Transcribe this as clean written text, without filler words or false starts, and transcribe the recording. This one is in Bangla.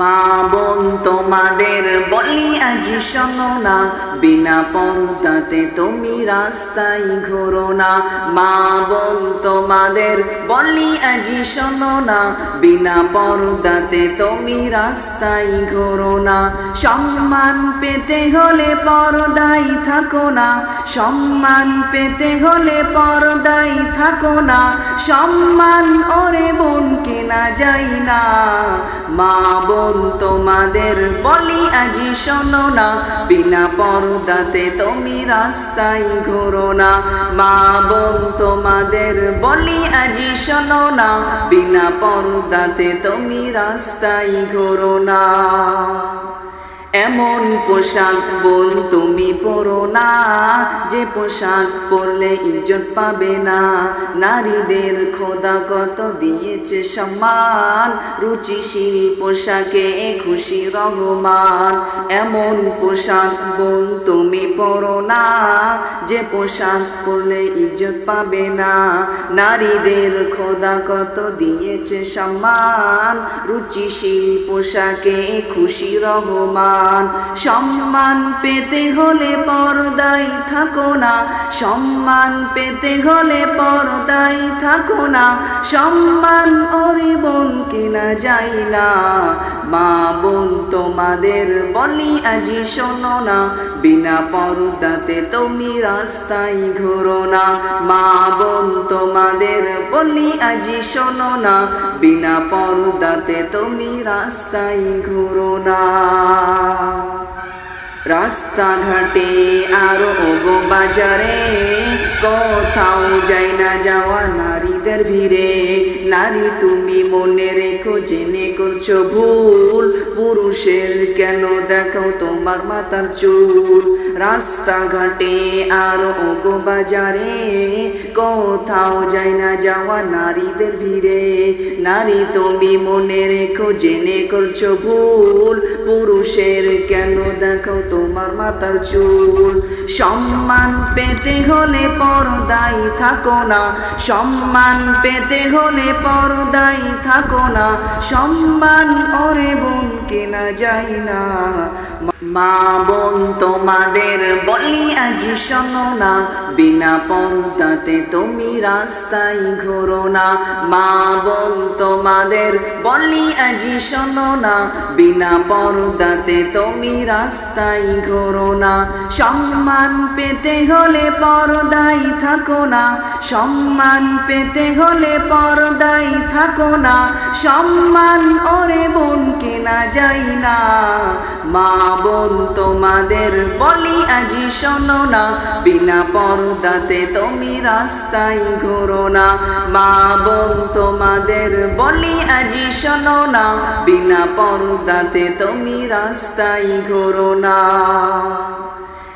মা বোন তোমাদের বলি আজি শোনো না, বিনা পর্দাতে তুমি রাস্তায় ঘোরো না। মা বোন তোমাদের বলি আজি শোনো না, বিনা পর্দাতে তুমি রাস্তায় ঘোরো না। সম্মান পেতে হলে পর্দায় থাকো না, সম্মান পেতে হলে পর্দায় থাকো না। সম্মান ওরে বোন কেনা যায় না। মা বোন তোমাদের বলি আজি শোনো না, বিনা পর্দাতে তুমি রাস্তায় ঘোরো না। মা বোন তোমাদের বলি আজি শোনো না, বিনা পর্দাতে তুমি রাস্তায় ঘোরো না। এমন পোশাক বোন তুমি পরো না, যে পোশাক পরলে ইজ্জত পাবে না। নারীদের খোদা কত দিয়েছে সম্মান, রুচিশীল পোশাকে খুশি রহমান। এমন পোশাক বোন তুমি পরো না, যে পোশাক পরলে ইজ্জত পাবে না। নারীদের খোদা কত দিয়েছে সম্মান, রুচিশীল পোশাকে খুশি রহমান। সম্মান পেতে হলে পর্দায় থাকো না, সম্মান পেতে হলে পর্দায় থাকো না। সম্মান ওরে বোন কেনা যায় না। মা বোন তোমাদের বলি আজি শোনো না, বিনা পর্দাতে তুমি রাস্তায় ঘোরো না। মা বোন তোমাদের বলি আজি শোনো না, বিনা পর্দাতে তুমি রাস্তায় ঘোরো না। রাস্তাঘাটে আরো গো বাজারে, কোথাও যাই না যাওয়া নারীদের ভিড়ে। নারী তুমি মনে রেখো জেনে করছো ভুল, পুরুষের কেন দেখাও তোমার মাথার চুল। রাস্তাঘাটে আরো গো বাজারে, কোথাও যাই না যাওয়া নারীদের ভিড়ে। নারী তুমি মনে রেখো জেনে করছো ভুল, পুরুষের কেন দেখাও তোমার মাথার চুল। সম্মান পেতে হলে পর্দায় থাকো না, সম্মান পেতে হলে পর্দায় থাকো না। সম্মান ওরে বোন কেনা যায় না। মা বোন তোমাদের বলি আজি শোনো না, বিনা পর্দাতে তুমি রাস্তায় ঘোরো না। মা বোন তোমাদের বলি আজি শোনো না, বিনা পর্দাতে তুমি রাস্তায় ঘোরো না। সম্মান পেতে হলে পর্দায় থাকো না, সম্মান পেতে হলে পর্দায় থাকো না। সম্মান ওরে বোন কেনা যায় না। মা বোন তোমাদের বলি আজি শোনো না, বিনা পর্দাতে তুমি রাস্তায় ঘোরো না। মা বোন তোমাদের বলি আজি শোনো না, বিনা পর্দাতে তুমি রাস্তায় ঘোরো না।